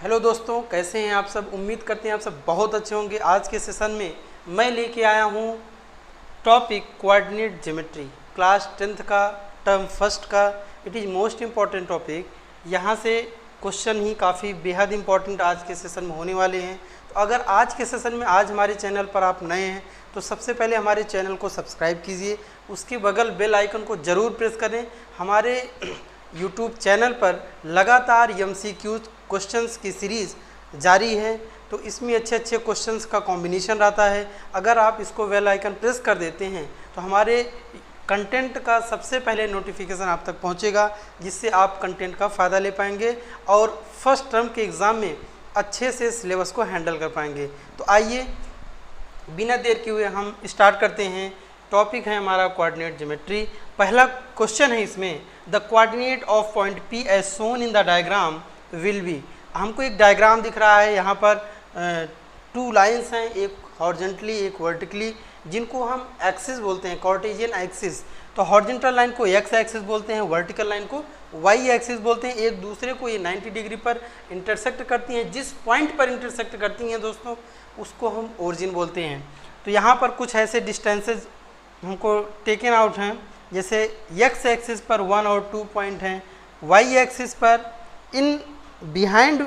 Hello दोस्तों, कैसे हैं आप सब। उम्मीद करते हैं आप सब बहुत अच्छे होंगे। आज के सेशन में मैं लेके आया हूँ topic coordinate geometry, class 10th का, टर्म फर्स्ट का। It is most important topic. यहाँ से क्वेश्चन ही काफ़ी बेहद इम्पॉर्टेंट आज के सेशन में होने वाले हैं। तो अगर आज के सेशन में आज हमारे चैनल पर आप नए हैं तो सबसे पहले हमारे चैनल को सब्सक्राइब कीजिए, उसके बगल बेल आइकन को ज़रूर प्रेस करें। हमारे यूट्यूब चैनल पर लगातार MCQ क्वेश्चंस की सीरीज़ जारी है, तो इसमें अच्छे अच्छे क्वेश्चंस का कॉम्बिनेशन रहता है। अगर आप इसको बेल आइकन प्रेस कर देते हैं तो हमारे कंटेंट का सबसे पहले नोटिफिकेशन आप तक पहुंचेगा, जिससे आप कंटेंट का फ़ायदा ले पाएंगे और फर्स्ट टर्म के एग्ज़ाम में अच्छे से सिलेबस को हैंडल कर पाएंगे। तो आइए बिना देर किए हुए हम स्टार्ट करते हैं। टॉपिक है हमारा कोऑर्डिनेट ज्योमेट्री। पहला क्वेश्चन है इसमें, the coordinate of point P as shown in the diagram will be. हमको एक डायग्राम दिख रहा है, यहाँ पर 2 लाइन्स हैं, एक हॉरिजॉन्टली एक वर्टिकली, जिनको हम एक्सिस बोलते हैं, कार्टेशियन एक्सिस। तो हॉरिजॉन्टल लाइन को x एक्सिस बोलते हैं, वर्टिकल लाइन को y एक्सिस बोलते हैं। एक दूसरे को ये 90 डिग्री पर इंटरसेक्ट करती हैं। जिस पॉइंट पर इंटरसेक्ट करती हैं दोस्तों, उसको हम ओरिजिन बोलते हैं। तो यहाँ पर कुछ ऐसे डिस्टेंसेज हमको टेकन आउट हैं, जैसे x एक्सिस पर 1 और 2 पॉइंट हैं, y एक्सिस पर in behind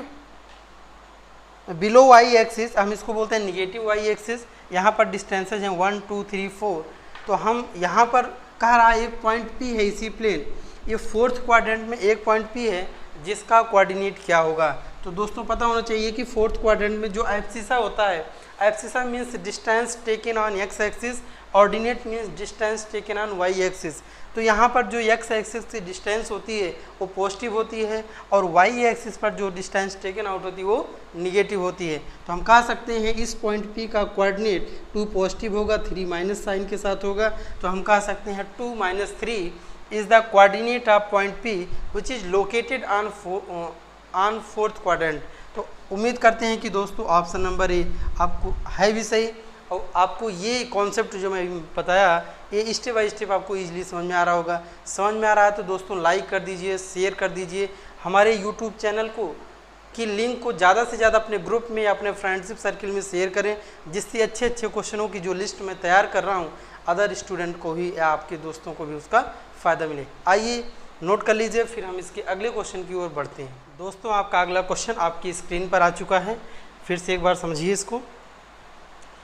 below y axis, हम इसको बोलते हैं निगेटिव y एक्सिस। यहाँ पर डिस्टेंसेज हैं 1 2 3 4। तो हम यहाँ पर कह रहा है एक पॉइंट P है इसी प्लेन, ये 4th क्वाड्रेंट में एक पॉइंट P है, जिसका कोऑर्डिनेट क्या होगा। तो दोस्तों पता होना चाहिए कि 4th क्वाड्रेंट में जो एब्सिसा होता है, abscissa means distance taken on x axis, ordinate means distance taken on y axis. तो यहाँ पर जो x एक्सिस से डिस्टेंस होती है वो पॉजिटिव होती है, और y एक्सिस पर जो डिस्टेंस टेकन आउट होती है वो निगेटिव होती है। तो हम कह सकते हैं इस पॉइंट P का कोऑर्डिनेट 2 पॉजिटिव होगा, 3 माइनस साइन के साथ होगा। तो हम कह सकते हैं 2 - 3 is the coordinate of point P which is located on 4th quadrant. तो उम्मीद करते हैं कि दोस्तों ऑप्शन नंबर ए आपको है भी सही, और आपको ये कॉन्सेप्ट जो मैं बताया ये स्टेप बाय स्टेप आपको इजीली समझ में आ रहा होगा। समझ में आ रहा है तो दोस्तों लाइक कर दीजिए, शेयर कर दीजिए। हमारे यूट्यूब चैनल को की लिंक को ज़्यादा से ज़्यादा अपने ग्रुप में या अपने फ्रेंडशिप सर्किल में शेयर करें, जिससे अच्छे अच्छे क्वेश्चनों की जो लिस्ट मैं तैयार कर रहा हूँ अदर स्टूडेंट को भी या आपके दोस्तों को भी उसका फ़ायदा मिले। आइए नोट कर लीजिए, फिर हम इसके अगले क्वेश्चन की ओर बढ़ते हैं। दोस्तों आपका अगला क्वेश्चन आपकी स्क्रीन पर आ चुका है, फिर से एक बार समझिए इसको।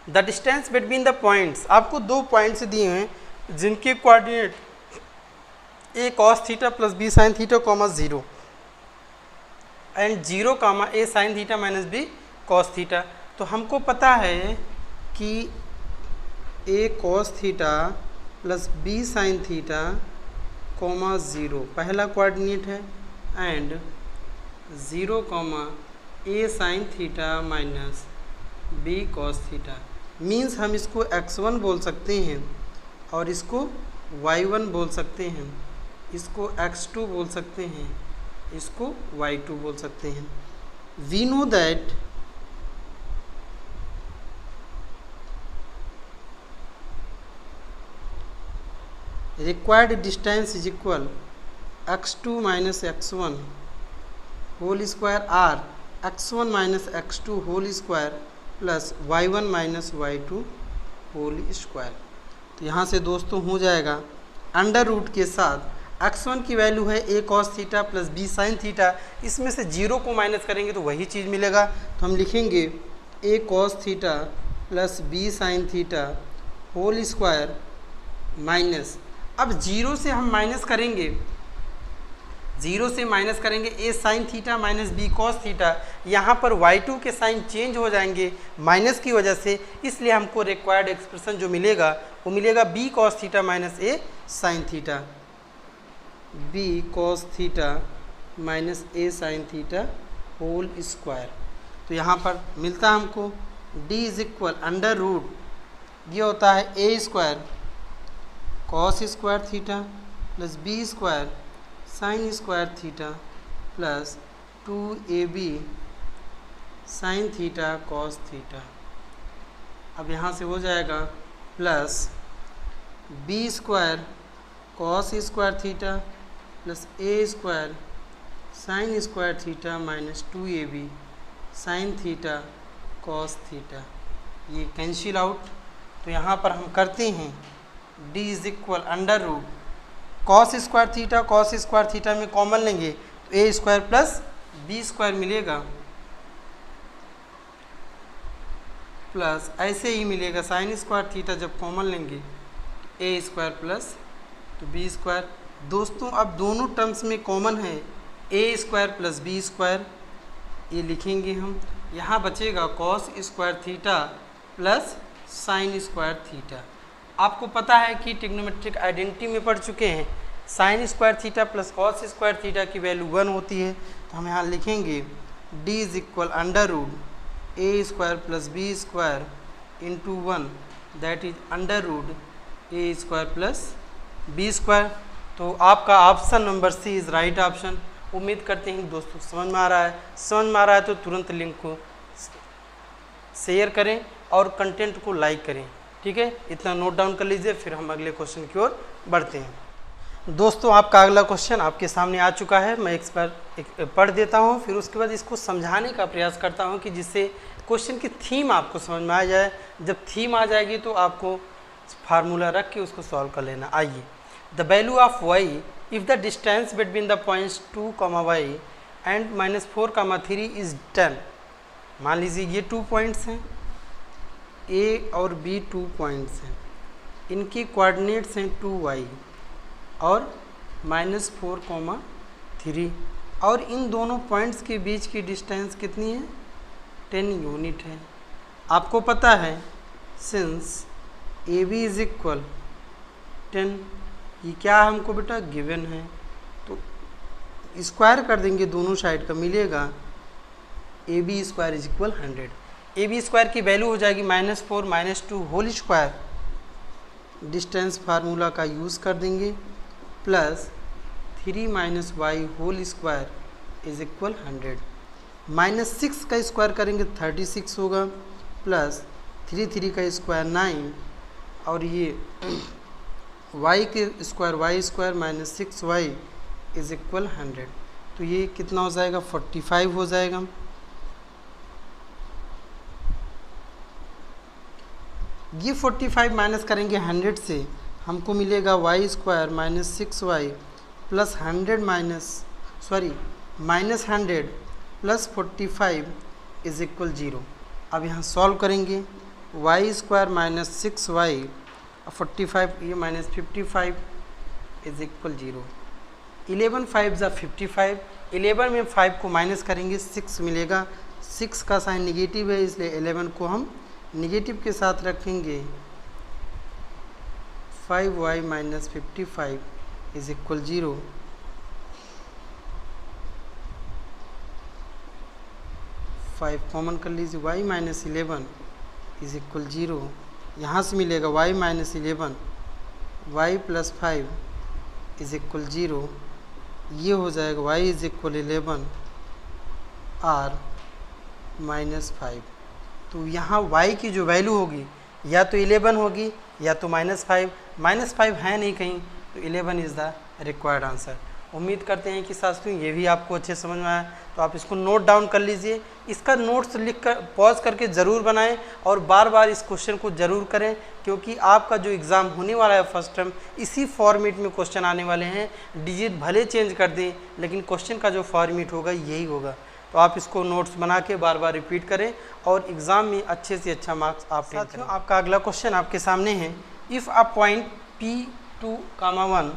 The distance between the points, आपको 2 पॉइंट्स दिए हैं जिनके coordinate a cos theta plus b sin theta comma 0 and 0 comma a sin theta minus b cos theta. तो हमको पता है कि a cos theta plus b sin theta comma 0 पहला कोऑर्डिनेट है, and 0 comma a sin theta minus b cos theta. Means हम इसको x1 बोल सकते हैं और इसको y1 बोल सकते हैं, इसको x2 बोल सकते हैं, इसको y2 बोल सकते हैं। We know that required distance is equal x2 minus x1 whole square or x1 minus x2 whole square plus y1 minus y2 whole square. तो यहाँ से दोस्तों हो जाएगा अंडर रूट के साथ x1 की वैल्यू है a cos theta plus b sin theta, इसमें से 0 को माइनस करेंगे तो वही चीज़ मिलेगा। तो हम लिखेंगे a cos theta plus b sin theta whole square minus, अब 0 से हम माइनस करेंगे, 0 से माइनस करेंगे a sin theta minus b cos theta. यहाँ पर y2 के साइन चेंज हो जाएंगे माइनस की वजह से, इसलिए हमको रिक्वायर्ड एक्सप्रेशन जो मिलेगा वो मिलेगा b cos theta minus a sin theta, b cos theta minus a sin theta whole square. तो यहाँ पर मिलता है हमको d is equal under root, ये होता है a square cos square theta plus b square sine square theta plus 2ab sine theta cos theta. अब यहाँ से हो जाएगा plus b square cos square theta plus a square sine square theta minus 2ab sine theta cos theta, ये cancel out. तो यहाँ पर हम करते हैं d is equal under root cos square theta में कॉमन लेंगे तो A square plus B square मिलेगा, प्लस ऐसे ही मिलेगा साइन स्क्वायर थीटा जब कॉमन लेंगे ए स्क्वायर प्लस तो बी स्क्वायर। दोस्तों अब दोनों टर्म्स में कॉमन है A square plus B square, ये लिखेंगे हम। यहाँ बचेगा cos square theta plus sine square theta. आपको पता है कि ट्रिग्नोमेट्रिक आइडेंटिटी में पढ़ चुके हैं, sine square theta plus cos square theta की वैल्यू 1 होती है। तो हम यहाँ लिखेंगे d is equal under root A square plus B square into 1 that is under root A square plus B square. तो आपका option number C is right option. उम्मीद करते हैं दोस्तों समझ में आ रहा है। समझ में आ रहा है तो तुरंत लिंक को शेयर करें और कंटेंट को लाइक करें, ठीक है। इतना नोट डाउन कर लीजिए, फिर हम अगले क्वेश्चन की ओर बढ़ते हैं। दोस्तों आपका अगला क्वेश्चन आपके सामने आ चुका है। मैं एक बार पढ़ देता हूँ, फिर उसके बाद इसको समझाने का प्रयास करता हूँ कि जिससे क्वेश्चन की थीम आपको समझ में आ जाए। जब थीम आ जाएगी तो आपको फार्मूला रख के उसको सॉल्व कर लेना। आइए, the value of y if the distance between the points 2, y and -4, 3 is 10। मान लीजिए ये 2 पॉइंट्स हैं, ए और बी 2 पॉइंट्स हैं, इनकी कोऑर्डिनेट्स हैं 2y और -4, 3 और इन दोनों पॉइंट्स के बीच की डिस्टेंस कितनी है? 10 यूनिट है। आपको पता है since A B is equal 10, ये क्या हमको बेटा गिवन है, तो स्क्वायर कर देंगे दोनों साइड का, मिलेगा A B square is equal 100। A B square की वैल्यू हो जाएगी -4 - 2 होल स्क्वायर, डिस्टेंस फार्मूला का यूज़ कर देंगे, plus 3 - y whole square is equal 100। -6 का स्क्वायर करेंगे 36 होगा, प्लस 3 का स्क्वायर 9 और ये y के स्क्वायर -6y इज इक्वल 100। तो ये कितना हो जाएगा? 45 हो जाएगा। ये 45 माइनस करेंगे 100 से, हमको मिलेगा y square -6y plus -100 plus 45 is equal 0। अब यहाँ सॉल्व करेंगे, y स्क्वायर -6y 45 ये -55 इज इक्वल 0। 11 5 ज़ा 55, 11 में 5 को माइनस करेंगे 6 मिलेगा, 6 का साइन निगेटिव है इसलिए 11 को हम निगेटिव के साथ रखेंगे। 5y - 55 is equal 0। Five common कर लीजिए, y - 11 इज इक्वल 0। यहाँ से मिलेगा y - 11 y + 5 इज इक्वल 0। ये हो जाएगा y इज इक्वल 11 r -5। तो यहाँ y की जो वैल्यू होगी या तो 11 होगी या तो -5, -5 है नहीं कहीं, तो 11 इज़ द रिक्वायर्ड आंसर। उम्मीद करते हैं कि साथियों ये भी आपको अच्छे समझ में आया। तो आप इसको नोट डाउन कर लीजिए, इसका नोट्स लिख कर पॉज करके ज़रूर बनाएं और बार बार इस क्वेश्चन को ज़रूर करें, क्योंकि आपका जो एग्ज़ाम होने वाला है फर्स्ट टर्म, इसी फॉर्मेट में क्वेश्चन आने वाले हैं। डिजिट भले चेंज कर दें लेकिन क्वेश्चन का जो फॉर्मेट होगा यही होगा। तो आप इसको नोट्स बना के बार बार रिपीट करें और एग्ज़ाम में अच्छे से अच्छा मार्क्स आप साथियों आपका अगला क्वेश्चन आपके सामने है। If a point P2, 1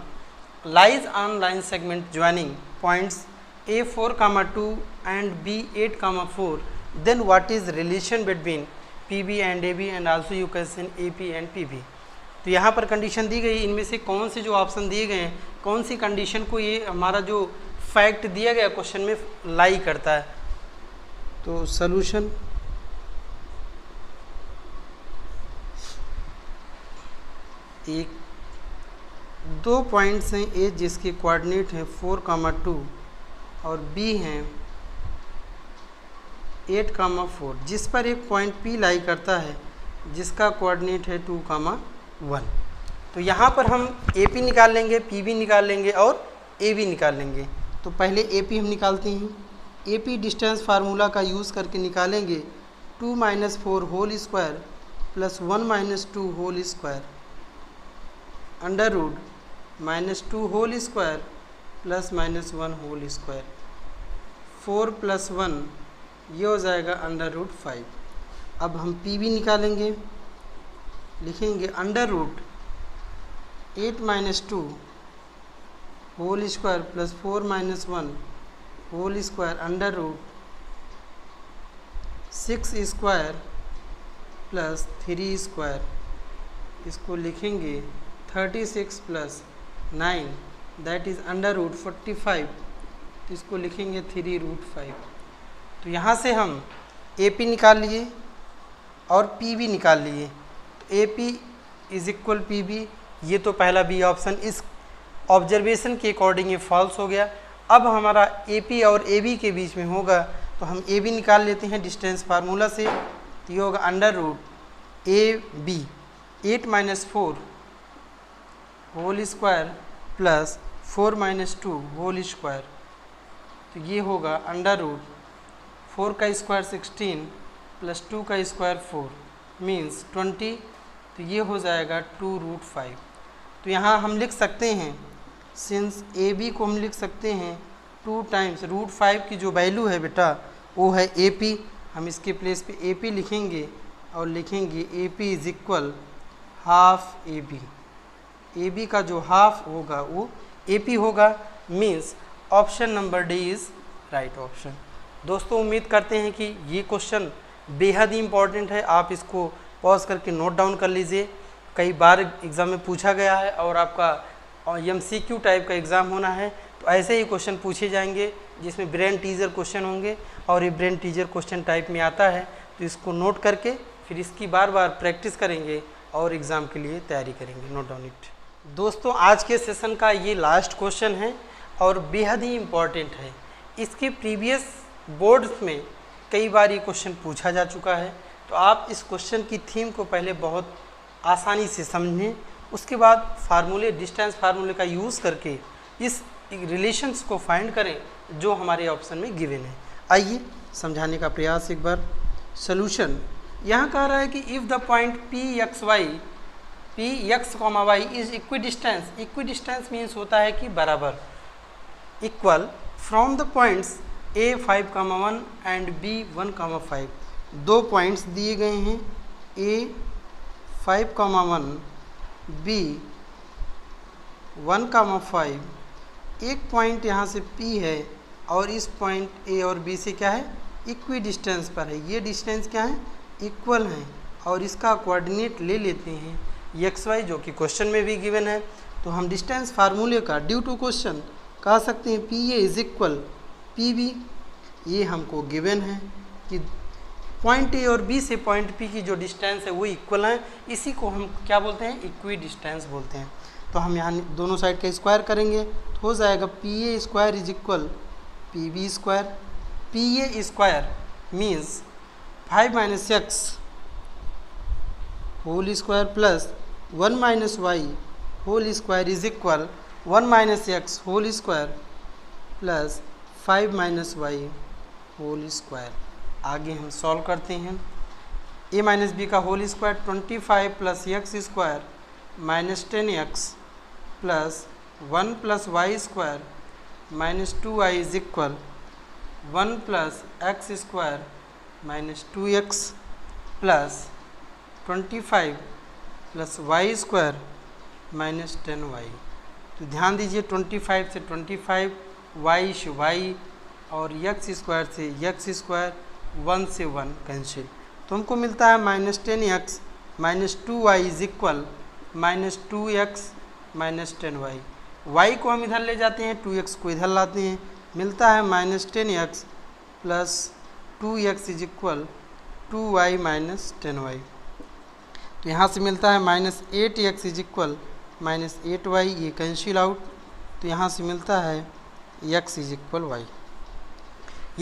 lies on line segment joining points A4, 2 and B8, 4, then what is relation between PB and AB and also you can say AP and PB। तो यहाँ पर कंडीशन दी गई, इनमें से कौन से जो ऑप्शन दिए गए हैं, कौन सी कंडीशन को ये हमारा जो फैक्ट दिया गया क्वेश्चन में लाई करता है। तो सॉल्यूशन एक दो पॉइंट्स हैं ए जिसके कोऑर्डिनेट हैं 4, 2 और बी हैं 8, 4, जिस पर एक पॉइंट पी लाई करता है जिसका कोऑर्डिनेट है 2, 1। तो यहाँ पर हम ए पी निकाल लेंगे, पी बी निकाल लेंगे और ए बी निकाल लेंगे। तो पहले ए पी हम निकालते हैं, AP डिस्टेंस फार्मूला का यूज़ करके निकालेंगे 2 - 4 whole square plus 1 - 2 whole square under root -2 whole square plus -1 whole square 4 + 1 ये हो जाएगा अंडर रूट 5। अब हम PB निकालेंगे, लिखेंगे under root 8 - 2 whole square plus 4 - 1 whole square under root 6 square plus 3 square, इसको लिखेंगे 36 + 9 दैट इज़ अंडर रूट 45, तो इसको लिखेंगे 3√5। तो यहाँ से हम AP निकाल लिए और PB निकाल लिए। तो AP = PB, ये तो पहला B ऑप्शन इस ऑब्जर्वेशन के अकॉर्डिंग ये फॉल्स हो गया। अब हमारा AP और AB के बीच में होगा, तो हम AB निकाल लेते हैं डिस्टेंस फार्मूला से। तो ये होगा under root AB 8 - 4 whole square plus 4 - 2 whole square, तो ये होगा अंडर रूट 4 का स्क्वायर 16 प्लस 2 का स्क्वायर 4 मीन्स 20, तो ये हो जाएगा 2√5। तो यहाँ हम लिख सकते हैं, सिंस AB को हम लिख सकते हैं 2 टाइम्स √5 की जो वैल्यू है बेटा वो है AP, हम इसके प्लेस पे AP लिखेंगे और लिखेंगे AP = हाफ AB। AB का जो हाफ होगा वो AP होगा, means option number D is right option. दोस्तों उम्मीद करते हैं कि ये क्वेश्चन बेहद ही इम्पॉर्टेंट है, आप इसको पॉज करके नोट डाउन कर लीजिए। कई बार एग्ज़ाम में पूछा गया है और आपका MCQ टाइप का एग्ज़ाम होना है, तो ऐसे ही क्वेश्चन पूछे जाएंगे जिसमें ब्रेन टीजर क्वेश्चन होंगे और ये ब्रेन टीजर क्वेश्चन टाइप में आता है। तो इसको नोट करके फिर इसकी बार बार प्रैक्टिस करेंगे और एग्ज़ाम के लिए तैयारी करेंगे। Note down it. दोस्तों आज के सेशन का ये लास्ट क्वेश्चन है और बेहद ही इम्पॉर्टेंट है। इसके प्रीवियस बोर्ड्स में कई बार ये क्वेश्चन पूछा जा चुका है, तो आप इस क्वेश्चन की थीम को पहले बहुत आसानी से समझें, उसके बाद फार्मूले डिस्टेंस फार्मूले का यूज़ करके इस रिलेशंस को फाइंड करें जो हमारे ऑप्शन में गिवन है। आइए समझाने का प्रयास एक बार। सोल्यूशन यहाँ कह रहा है कि if the point Px, y is equidistance, equidistance means होता है कि बराबर, equal from the points A 5,1 and B 1,5। दो पॉइंट्स दिए गए हैं A 5,1 B 1,5। एक पॉइंट यहाँ से P है और इस पॉइंट A और B से क्या है इक्वी डिस्टेंस पर है। ये डिस्टेंस क्या है इक्वल है और इसका कोऑर्डिनेट ले लेते हैं XY जो कि क्वेश्चन में भी गिवन है। तो हम डिस्टेंस फार्मूले का ड्यू टू क्वेश्चन कह सकते हैं PA = PB। ये हमको गिवन है कि पॉइंट A और B से पॉइंट P की जो डिस्टेंस है वो इक्वल है, इसी को हम क्या बोलते हैं इक्वी डिस्टेंस बोलते हैं। तो हम यहाँ दोनों साइड का स्क्वायर करेंगे तो हो जाएगा PA² = PB²। PA² means 5 - x whole square plus 1 - y whole square is equal 1 - x whole square plus 5 - y whole square. आगे हम सॉल्व करते हैं। A - b का whole square 25 + x² -10x plus 1 + y² -2y is equal 1 + x² -2x plus 25 + y² -10y। तो ध्यान दीजिए 25 से 25, y से y और x² से x², 1 से 1 कैंसिल, तो हमको मिलता है -10x -2y is equal -2x -10y। y को हम इधर ले जाते हैं, 2x को इधर लाते हैं, मिलता है -10x plus 2x is equal 2y -10y। तो यहाँ से मिलता है -8x इज इक्वल -8y, ये कैंसिल आउट, तो यहाँ से मिलता है x is equal y।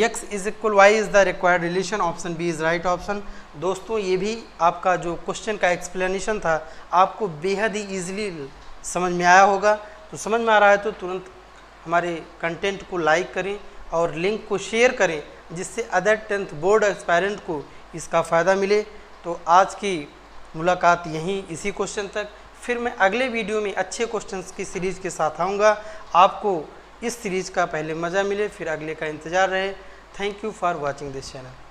x is equal y is the required relation, option B is right option. दोस्तों ये भी आपका जो क्वेश्चन का एक्सप्लेनेशन था आपको बेहद ही ईजिली समझ में आया होगा। तो समझ में आ रहा है तो तुरंत हमारे कंटेंट को लाइक करें और लिंक को शेयर करें जिससे अदर 10th बोर्ड एस्पायरेंट को इसका फ़ायदा मिले। तो आज की मुलाकात यहीं इसी क्वेश्चन तक। फिर मैं अगले वीडियो में अच्छे क्वेश्चंस की सीरीज़ के साथ आऊँगा। आपको इस सीरीज़ का पहले मज़ा मिले, फिर अगले का इंतज़ार रहे। Thank you for watching this channel.